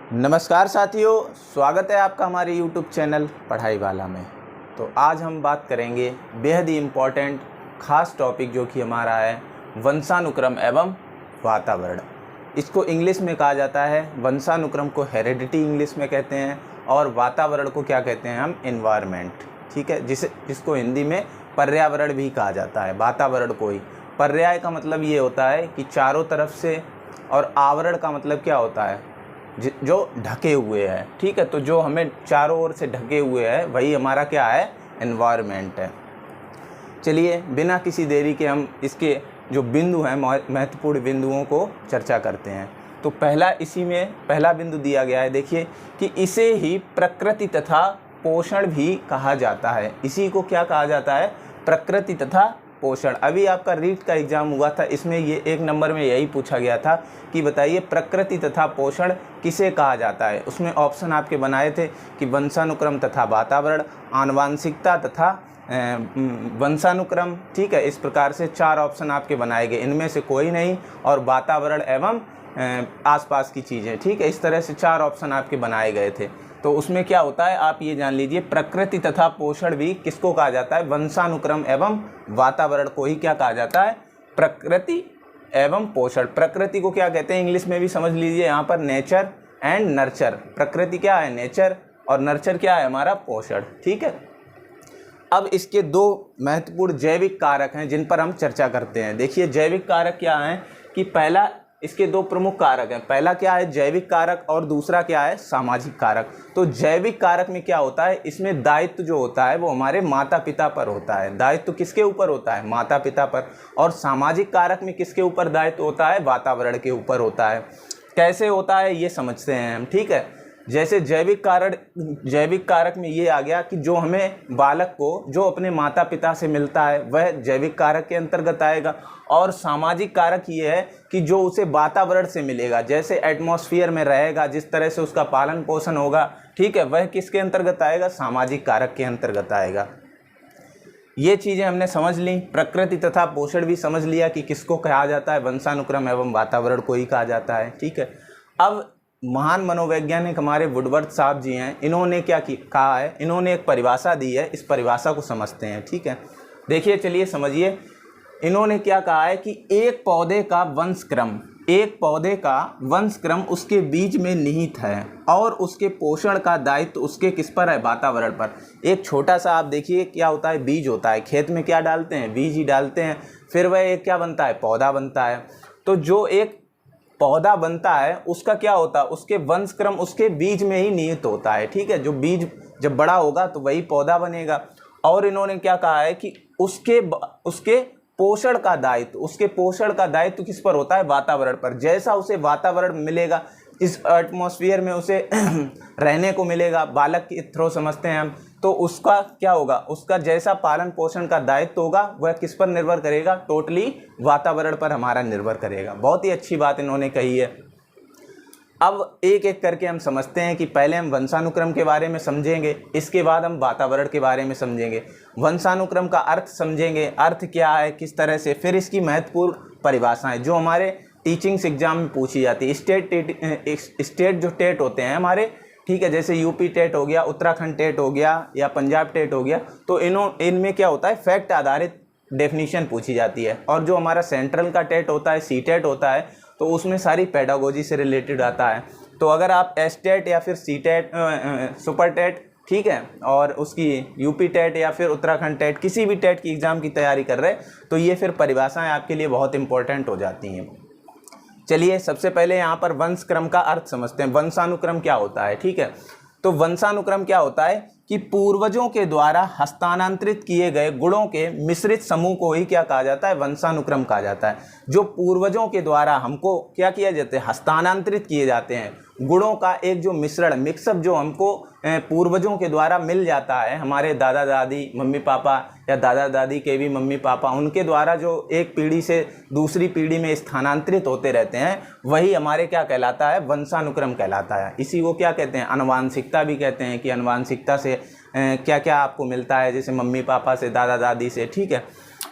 नमस्कार साथियों, स्वागत है आपका हमारे YouTube चैनल पढ़ाई वाला में। तो आज हम बात करेंगे बेहद ही इम्पॉर्टेंट ख़ास टॉपिक जो कि हमारा है वंशानुक्रम एवं वातावरण। इसको इंग्लिश में कहा जाता है, वंशानुक्रम को हेरिडिटी इंग्लिश में कहते हैं और वातावरण को क्या कहते हैं हम, एनवायरनमेंट। ठीक है, जिसको हिंदी में पर्यावरण भी कहा जाता है। वातावरण को ही, पर्याय का मतलब ये होता है कि चारों तरफ से, और आवरण का मतलब क्या होता है, जो ढके हुए हैं। ठीक है, तो जो हमें चारों ओर से ढके हुए हैं वही हमारा क्या है, एनवायरनमेंट है। चलिए बिना किसी देरी के हम इसके जो बिंदु हैं, महत्वपूर्ण बिंदुओं को चर्चा करते हैं। तो इसी में पहला बिंदु दिया गया है, देखिए कि इसे ही प्रकृति तथा पोषण भी कहा जाता है। इसी को क्या कहा जाता है, प्रकृति तथा पोषण। अभी आपका रीट का एग्जाम हुआ था, इसमें ये 1 नंबर में यही पूछा गया था कि बताइए प्रकृति तथा पोषण किसे कहा जाता है। उसमें ऑप्शन आपके बनाए थे कि वंशानुक्रम तथा वातावरण, आनुवांशिकता तथा वंशानुक्रम। ठीक है, इस प्रकार से 4 ऑप्शन आपके बनाए गए, इनमें से कोई नहीं, और वातावरण एवं आसपास की चीज़ें। ठीक है, इस तरह से 4 ऑप्शन आपके बनाए गए थे। तो उसमें क्या होता है आप ये जान लीजिए, प्रकृति तथा पोषण भी किसको कहा जाता है, वंशानुक्रम एवं वातावरण को ही क्या कहा जाता है, प्रकृति एवं पोषण। प्रकृति को क्या कहते हैं इंग्लिश में भी समझ लीजिए, यहाँ पर नेचर एंड नर्चर। प्रकृति क्या है, नेचर, और नर्चर क्या है, हमारा पोषण। ठीक है, अब इसके 2 महत्वपूर्ण जैविक कारक हैं जिन पर हम चर्चा करते हैं। देखिए जैविक कारक क्या हैं कि पहला, इसके 2 प्रमुख कारक हैं। पहला क्या है, जैविक कारक, और दूसरा क्या है, सामाजिक कारक। तो जैविक कारक में क्या होता है, इसमें दायित्व जो होता है वो हमारे माता पिता पर होता है। दायित्व किसके ऊपर होता है, माता पिता पर। और सामाजिक कारक में किसके ऊपर दायित्व होता है, वातावरण के ऊपर होता है। कैसे होता है ये समझते हैं हम। ठीक है, जैसे जैविक कारक में ये आ गया कि जो हमें बालक को जो अपने माता पिता से मिलता है वह जैविक कारक के अंतर्गत आएगा। और सामाजिक कारक ये है कि जो उसे वातावरण से मिलेगा, जैसे एटमॉस्फेयर में रहेगा, जिस तरह से उसका पालन पोषण होगा, ठीक है, वह किसके अंतर्गत आएगा, सामाजिक कारक के अंतर्गत आएगा। ये चीज़ें हमने समझ ली, प्रकृति तथा पोषण भी समझ लिया कि किसको कहा जाता है, वंशानुक्रम एवं वातावरण को ही कहा जाता है। ठीक है, अब महान मनोवैज्ञानिक हमारे वुडवर्थ साहब जी हैं, इन्होंने क्या कहा है, इन्होंने एक परिभाषा दी है। इस परिभाषा को समझते हैं। ठीक है, देखिए चलिए समझिए, इन्होंने क्या कहा है कि एक पौधे का वंशक्रम उसके बीज में निहित है, और उसके पोषण का दायित्व उसके किस पर है, वातावरण पर। एक छोटा सा आप देखिए क्या होता है, बीज होता है, खेत में क्या डालते हैं, बीज ही डालते हैं, फिर वह एक क्या बनता है, पौधा बनता है। तो जो एक पौधा बनता है उसका क्या होता है, उसके वंशक्रम उसके बीज में ही निहित होता है। ठीक है, जो बीज जब बड़ा होगा तो वही पौधा बनेगा। और इन्होंने क्या कहा है कि उसके पोषण का दायित्व किस पर होता है, वातावरण पर। जैसा उसे वातावरण मिलेगा, इस एटमॉस्फेयर में उसे रहने को मिलेगा, बालक के थ्रू समझते हैं हम, तो उसका क्या होगा, उसका जैसा पालन पोषण का दायित्व होगा वह किस पर निर्भर करेगा, टोटली वातावरण पर हमारा निर्भर करेगा। बहुत ही अच्छी बात इन्होंने कही है। अब एक एक करके हम समझते हैं कि पहले हम वंशानुक्रम के बारे में समझेंगे, इसके बाद हम वातावरण के बारे में समझेंगे। वंशानुक्रम का अर्थ समझेंगे, अर्थ क्या है, किस तरह से, फिर इसकी महत्वपूर्ण परिभाषाएं जो हमारे टीचिंग्स एग्जाम में पूछी जाती है। स्टेट जो टेट होते हैं हमारे, ठीक है, जैसे यूपी टेट हो गया, उत्तराखंड टेट हो गया, या पंजाब टेट हो गया, तो इनमें क्या होता है, फैक्ट आधारित डेफिनीशन पूछी जाती है। और जो हमारा सेंट्रल का टेट होता है, सी टेट होता है, तो उसमें सारी पेडागोजी से रिलेटेड आता है। तो अगर आप एस टेट या फिर सी टेट, सुपर टेट, ठीक है, और उसकी यूपी टेट या फिर उत्तराखंड टेट, किसी भी टेट की एग्ज़ाम की तैयारी कर रहे हैं, तो ये फिर परिभाषाएं आपके लिए बहुत इंपॉर्टेंट हो जाती हैं। चलिए सबसे पहले यहाँ पर वंशक्रम का अर्थ समझते हैं। वंशानुक्रम क्या होता है, ठीक है, तो वंशानुक्रम क्या होता है कि पूर्वजों के द्वारा हस्तांतरित किए गए गुणों के मिश्रित समूह को ही क्या कहा जाता है, वंशानुक्रम कहा जाता है। जो पूर्वजों के द्वारा हमको क्या किया जाता है, हस्तांतरित किए जाते हैं गुणों का एक जो मिश्रण, मिक्सअप जो हमको पूर्वजों के द्वारा मिल जाता है, हमारे दादा दादी मम्मी पापा या दादा दादी के भी मम्मी पापा, उनके द्वारा जो एक पीढ़ी से दूसरी पीढ़ी में स्थानांतरित होते रहते हैं, वही हमारे क्या कहलाता है, वंशानुक्रम कहलाता है। इसी को क्या कहते हैं, आनुवांशिकता भी कहते हैं कि आनुवांशिकता से क्या क्या आपको मिलता है, जैसे मम्मी पापा से, दादा दादी से। ठीक है,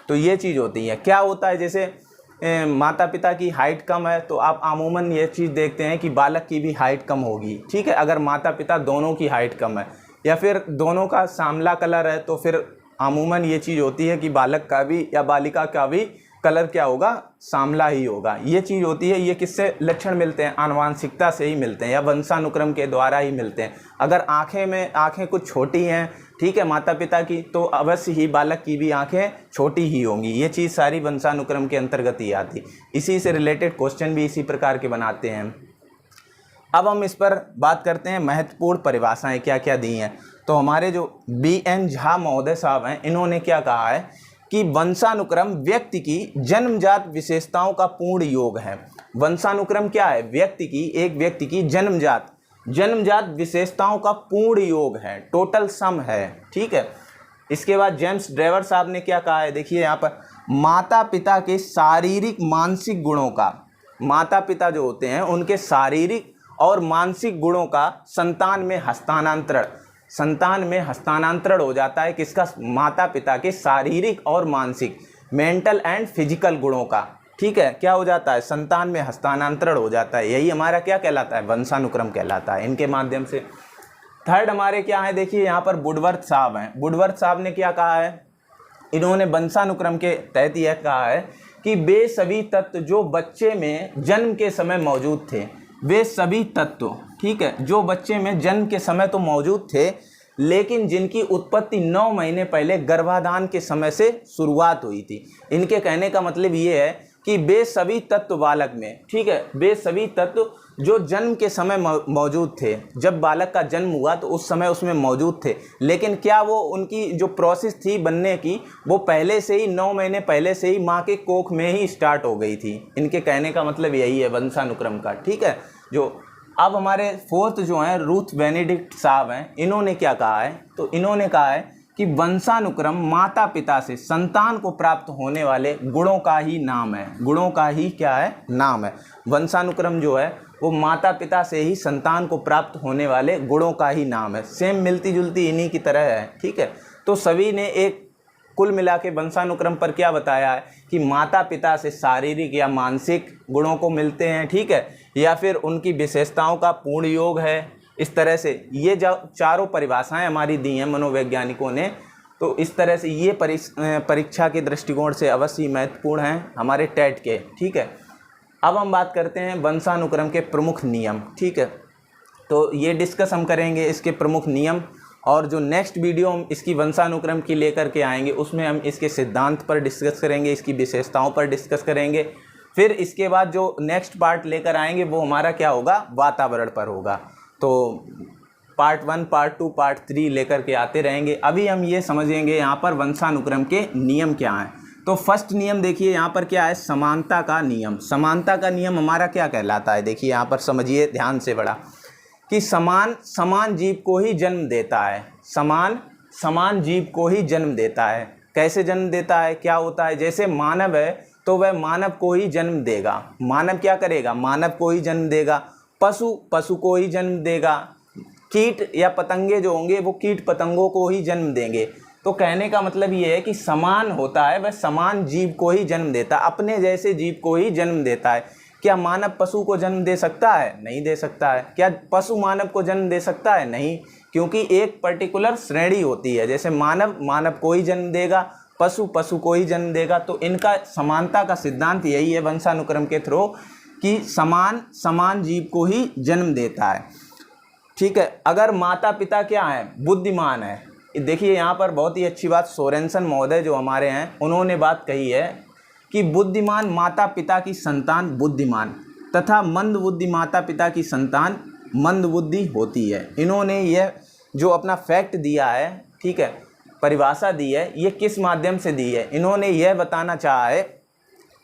तो ये चीज़ होती है। क्या होता है, जैसे माता पिता की हाइट कम है तो आप अमूमन ये चीज़ देखते हैं कि बालक की भी हाइट कम होगी, ठीक है। अगर माता पिता दोनों की हाइट कम है या फिर दोनों का सांवला कलर है तो फिर अमूमन ये चीज़ होती है कि बालक का भी या बालिका का भी कलर क्या होगा, सांवला ही होगा। ये चीज़ होती है। ये किससे लक्षण मिलते हैं, आनुवांशिकता से ही मिलते हैं या वंशानुक्रम के द्वारा ही मिलते हैं। अगर आँखें कुछ छोटी हैं, ठीक है, माता पिता की, तो अवश्य ही बालक की भी आंखें छोटी ही होंगी। ये चीज़ सारी वंशानुक्रम के अंतर्गत ही आती। इसी से रिलेटेड क्वेश्चन भी इसी प्रकार के बनाते हैं। अब हम इस पर बात करते हैं महत्वपूर्ण परिभाषाएं क्या क्या दी हैं। तो हमारे जो BN झा महोदय साहब हैं, इन्होंने क्या कहा है कि वंशानुक्रम व्यक्ति की जन्मजात विशेषताओं का पूर्ण योग है। वंशानुक्रम क्या है, एक व्यक्ति की जन्मजात विशेषताओं का पूर्ण योग है, टोटल सम है, ठीक है। इसके बाद जेम्स ड्रेवर साहब ने क्या कहा है, देखिए यहाँ पर माता पिता के शारीरिक मानसिक गुणों का, माता पिता जो होते हैं उनके शारीरिक और मानसिक गुणों का संतान में हस्तांतरण हो जाता है। किसका, माता पिता के शारीरिक और मानसिक, मेंटल एंड फिजिकल गुणों का, ठीक है, क्या हो जाता है, संतान में हस्तांतरण हो जाता है। यही हमारा क्या कहलाता है, वंशानुक्रम कहलाता है, इनके माध्यम से। थर्ड हमारे क्या है, देखिए यहाँ पर वुडवर्थ साहब हैं। वुडवर्थ साहब ने क्या कहा है, इन्होंने वंशानुक्रम के तहत यह कहा है कि वे सभी तत्व जो बच्चे में जन्म के समय मौजूद थे, वे सभी तत्व, ठीक है, जो बच्चे में जन्म के समय तो मौजूद थे, लेकिन जिनकी उत्पत्ति 9 महीने पहले गर्भाधान के समय से शुरुआत हुई थी। इनके कहने का मतलब ये है कि वे सभी तत्व बालक में, ठीक है, वे सभी तत्व जो जन्म के समय मौजूद थे, जब बालक का जन्म हुआ तो उस समय उसमें मौजूद थे, लेकिन क्या वो उनकी जो प्रोसेस थी बनने की, वो पहले से ही 9 महीने पहले से ही माँ के कोख में ही स्टार्ट हो गई थी। इनके कहने का मतलब यही है वंशानुक्रम का, ठीक है। जो अब हमारे फोर्थ जो हैं रूथ बेनेडिक्ट साहब हैं, इन्होंने क्या कहा है, तो इन्होंने कहा है कि वंशानुक्रम माता पिता से संतान को प्राप्त होने वाले गुणों का ही नाम है, गुणों का ही क्या है, नाम है। वंशानुक्रम जो है वो माता पिता से ही संतान को प्राप्त होने वाले गुणों का ही नाम है। सेम मिलती जुलती इन्हीं की तरह है, ठीक है। तो सभी ने एक कुल मिला के वंशानुक्रम पर क्या बताया है कि माता पिता से शारीरिक या मानसिक गुणों को मिलते हैं, ठीक है, या फिर उनकी विशेषताओं का पूर्ण योग है। इस तरह से ये जो चारों परिभाषाएं हमारी दी हैं मनोवैज्ञानिकों ने, तो इस तरह से ये परीक्षा के दृष्टिकोण से अवश्य महत्वपूर्ण हैं हमारे टेट के, ठीक है। अब हम बात करते हैं वंशानुक्रम के प्रमुख नियम, ठीक है। तो ये डिस्कस हम करेंगे इसके प्रमुख नियम, और जो नेक्स्ट वीडियो हम इसकी वंशानुक्रम की लेकर के आएंगे उसमें हम इसके सिद्धांत पर डिस्कस करेंगे, इसकी विशेषताओं पर डिस्कस करेंगे। फिर इसके बाद जो नेक्स्ट पार्ट लेकर आएंगे वो हमारा क्या होगा, वातावरण पर होगा। तो पार्ट 1, पार्ट 2, पार्ट 3 लेकर के आते रहेंगे। अभी हम ये समझेंगे यहाँ पर वंशानुक्रम के नियम क्या हैं। तो फर्स्ट नियम देखिए यहाँ पर क्या है, समानता का नियम। समानता का नियम हमारा क्या कहलाता है, देखिए यहाँ पर समझिए ध्यान से बड़ा, कि समान जीव को ही जन्म देता है, समान जीव को ही जन्म देता है। कैसे जन्म देता है, क्या होता है, जैसे मानव है तो वह मानव को ही जन्म देगा। मानव क्या करेगा, मानव को ही जन्म देगा। पशु को ही जन्म देगा। कीट या पतंगे जो होंगे वो कीट पतंगों को ही जन्म देंगे। तो कहने का मतलब ये है कि समान होता है, वह समान जीव को ही जन्म देता है, अपने जैसे जीव को ही जन्म देता है। क्या मानव पशु को जन्म दे सकता है, नहीं दे सकता है। क्या पशु मानव को जन्म दे सकता है, नहीं, क्योंकि एक पर्टिकुलर श्रेणी होती है। जैसे मानव को ही जन्म देगा, पशु को ही जन्म देगा। तो इनका समानता का सिद्धांत यही है वंशानुक्रम के थ्रू, कि समान जीव को ही जन्म देता है, ठीक है। अगर माता पिता क्या है, बुद्धिमान है, देखिए यहाँ पर बहुत ही अच्छी बात सोरेनसन महोदय जो हमारे हैं उन्होंने बात कही है कि बुद्धिमान माता पिता की संतान बुद्धिमान तथा मंद बुद्धि माता पिता की संतान मंद बुद्धि होती है। इन्होंने यह जो अपना फैक्ट दिया है, ठीक है, परिभाषा दी है, ये किस माध्यम से दी है, इन्होंने यह बताना चाहा है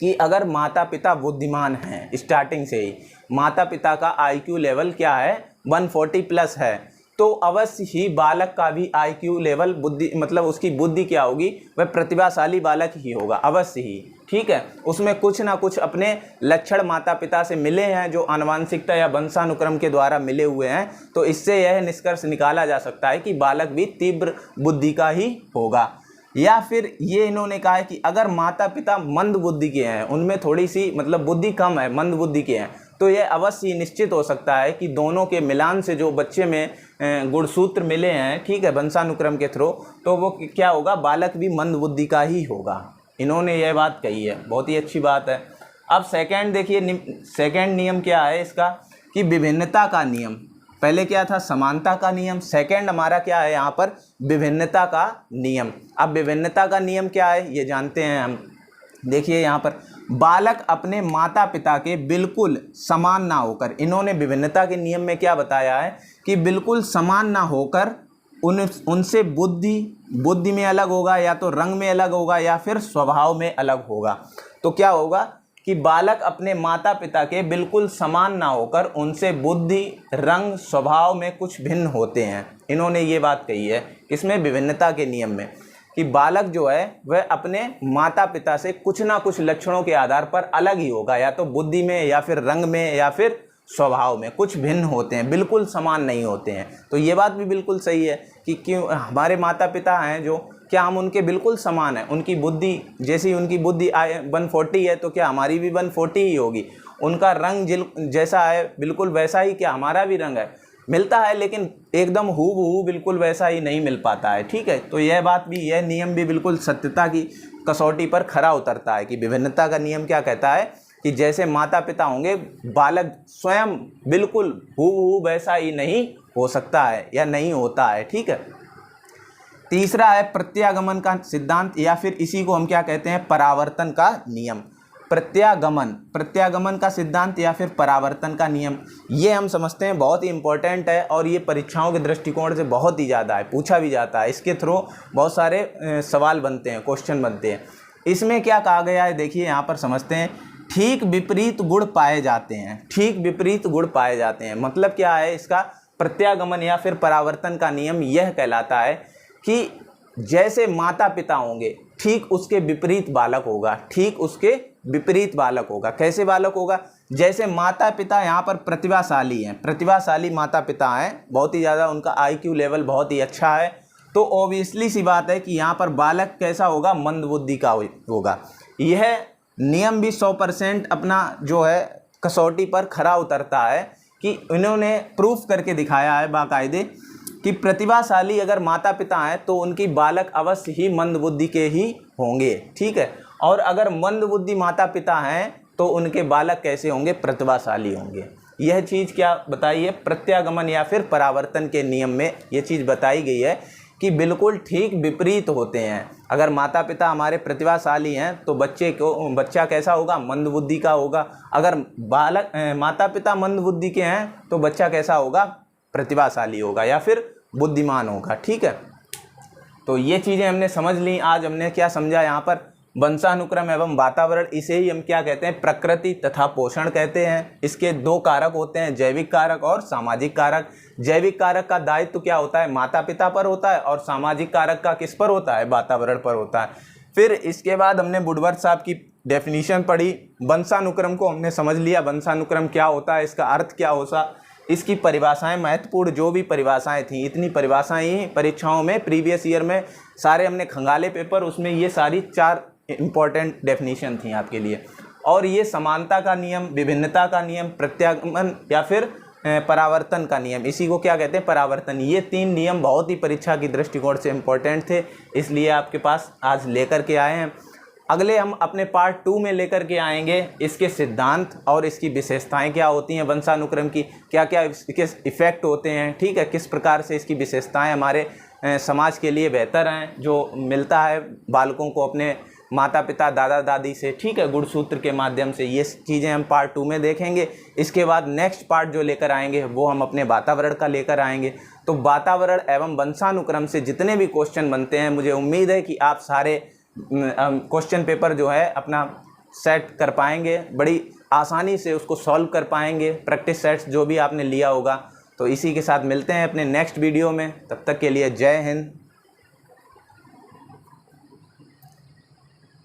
कि अगर माता पिता बुद्धिमान हैं, स्टार्टिंग से ही माता पिता का IQ लेवल क्या है, 140 प्लस है, तो अवश्य ही बालक का भी IQ लेवल, बुद्धि मतलब उसकी बुद्धि क्या होगी, वह प्रतिभाशाली बालक ही होगा, अवश्य ही, ठीक है। उसमें कुछ ना कुछ अपने लक्षण माता पिता से मिले हैं, जो आनुवांशिकता या वंशानुक्रम के द्वारा मिले हुए हैं। तो इससे यह निष्कर्ष निकाला जा सकता है कि बालक भी तीव्र बुद्धि का ही होगा। या फिर ये इन्होंने कहा है कि अगर माता पिता मंद बुद्धि के हैं, उनमें थोड़ी सी मतलब बुद्धि कम है, मंद बुद्धि के हैं, तो ये अवश्य निश्चित हो सकता है कि दोनों के मिलान से जो बच्चे में गुणसूत्र मिले हैं, ठीक है, वंशानुक्रम के थ्रू, तो वो क्या होगा, बालक भी मंद बुद्धि का ही होगा। इन्होंने यह बात कही है, बहुत ही अच्छी बात है। अब सेकंड देखिए, सेकंड नियम क्या है इसका, कि विभिन्नता का नियम। पहले क्या था, समानता का नियम, सेकंड हमारा क्या है यहाँ पर, विभिन्नता का नियम। अब विभिन्नता का नियम क्या है ये जानते हैं हम। देखिए यहाँ पर, बालक अपने माता पिता के बिल्कुल समान ना होकर, इन्होंने विभिन्नता के नियम में क्या बताया है कि बिल्कुल समान ना होकर उनसे बुद्धि में अलग होगा, या तो रंग में अलग होगा, या फिर स्वभाव में अलग होगा। तो क्या होगा कि बालक अपने माता पिता के बिल्कुल समान ना होकर उनसे बुद्धि, रंग, स्वभाव में कुछ भिन्न होते हैं। इन्होंने ये बात कही है इसमें विभिन्नता के नियम में, कि बालक जो है वह अपने माता पिता से कुछ ना कुछ लक्षणों के आधार पर अलग ही होगा, या तो बुद्धि में, या फिर रंग में, या फिर स्वभाव में कुछ भिन्न होते हैं, बिल्कुल समान नहीं होते हैं। तो ये बात भी बिल्कुल सही है कि क्यों हमारे माता पिता हैं जो, क्या हम उनके बिल्कुल समान हैं, उनकी बुद्धि जैसी उनकी बुद्धि 140 है तो क्या हमारी भी 140 ही होगी, उनका रंग जैसा है बिल्कुल वैसा ही क्या हमारा भी रंग है, मिलता है लेकिन एकदम हूबहू बिल्कुल वैसा ही नहीं मिल पाता है, ठीक है। तो यह बात भी, यह नियम भी बिल्कुल सत्यता की कसौटी पर खरा उतरता है कि विभिन्नता का नियम क्या कहता है कि जैसे माता पिता होंगे, बालक स्वयं बिल्कुल हूबहू वैसा ही नहीं हो सकता है या नहीं होता है, ठीक है। तीसरा है प्रत्यागमन का सिद्धांत, या फिर इसी को हम क्या कहते हैं, परावर्तन का नियम। प्रत्यागमन का सिद्धांत या फिर परावर्तन का नियम, ये हम समझते हैं बहुत ही इंपॉर्टेंट है, और ये परीक्षाओं के दृष्टिकोण से बहुत ही ज़्यादा है, पूछा भी जाता है, इसके थ्रू बहुत सारे सवाल बनते हैं, क्वेश्चन बनते हैं। इसमें क्या कहा गया है, देखिए यहाँ पर समझते हैं, ठीक विपरीत गुण पाए जाते हैं, ठीक विपरीत गुण पाए जाते हैं। मतलब क्या है इसका, प्रत्यागमन या फिर परावर्तन का नियम यह कहलाता है कि जैसे माता पिता होंगे ठीक उसके विपरीत बालक होगा, ठीक उसके विपरीत बालक होगा। कैसे बालक होगा, जैसे माता पिता यहाँ पर प्रतिभाशाली हैं, प्रतिभाशाली माता पिता हैं, बहुत ही ज़्यादा उनका IQ लेवल बहुत ही अच्छा है, तो ऑब्वियसली सी बात है कि यहाँ पर बालक कैसा होगा, मंदबुद्धि का होगा। यह नियम भी 100% अपना जो है कसौटी पर खरा उतरता है कि इन्होंने प्रूफ करके दिखाया है बाकायदे कि प्रतिभाशाली अगर माता पिता हैं तो उनकी बालक अवश्य ही मंदबुद्धि के ही होंगे, ठीक है। और अगर मंदबुद्धि माता पिता हैं तो उनके बालक कैसे होंगे, प्रतिभाशाली होंगे। यह चीज़ क्या बताई है, प्रत्यागमन या फिर परावर्तन के नियम में यह चीज़ बताई गई है कि बिल्कुल ठीक विपरीत होते हैं। अगर माता पिता हमारे प्रतिभाशाली हैं तो बच्चा कैसा होगा, मंदबुद्धि का होगा। अगर माता पिता मंदबुद्धि के हैं तो बच्चा कैसा होगा, प्रतिभाशाली होगा या फिर बुद्धिमान होगा, ठीक है। तो ये चीज़ें हमने समझ ली। आज हमने क्या समझा यहाँ पर, वंशानुक्रम एवं वातावरण, इसे ही हम क्या कहते हैं, प्रकृति तथा पोषण कहते हैं। इसके 2 कारक होते हैं, जैविक कारक और सामाजिक कारक। जैविक कारक का दायित्व क्या होता है, माता पिता पर होता है, और सामाजिक कारक का किस पर होता है, वातावरण पर होता है। फिर इसके बाद हमने वुडवर्थ साहब की डेफिनीशन पढ़ी, वंशानुक्रम को हमने समझ लिया, वंशानुक्रम क्या होता है, इसका अर्थ क्या होता, इसकी परिभाषाएं, महत्वपूर्ण जो भी परिभाषाएं थी, इतनी परिभाषाएं ही परीक्षाओं में प्रीवियस ईयर में सारे हमने खंगाले पेपर, उसमें ये सारी 4 इंपॉर्टेंट डेफिनेशन थी आपके लिए। और ये समानता का नियम, विभिन्नता का नियम, प्रत्यागमन या फिर परावर्तन का नियम, इसी को क्या कहते हैं, परावर्तन। ये 3 नियम बहुत ही परीक्षा की दृष्टिकोण से इम्पोर्टेंट थे, इसलिए आपके पास आज लेकर के आए हैं। अगले हम अपने पार्ट 2 में लेकर के आएंगे इसके सिद्धांत और इसकी विशेषताएं क्या होती हैं, वंशानुक्रम की क्या क्या इसके इफ़ेक्ट होते हैं, ठीक है, किस प्रकार से इसकी विशेषताएं हमारे समाज के लिए बेहतर हैं, जो मिलता है बालकों को अपने माता पिता दादा दादी से, ठीक है, गुणसूत्र के माध्यम से। ये चीज़ें हम पार्ट 2 में देखेंगे। इसके बाद नेक्स्ट पार्ट जो लेकर आएंगे वो हम अपने वातावरण का लेकर आएंगे। तो वातावरण एवं वंशानुक्रम से जितने भी क्वेश्चन बनते हैं, मुझे उम्मीद है कि आप सारे क्वेश्चन पेपर जो है अपना सेट कर पाएंगे, बड़ी आसानी से उसको सॉल्व कर पाएंगे, प्रैक्टिस सेट्स जो भी आपने लिया होगा। तो इसी के साथ मिलते हैं अपने नेक्स्ट वीडियो में, तब तक के लिए जय हिंद,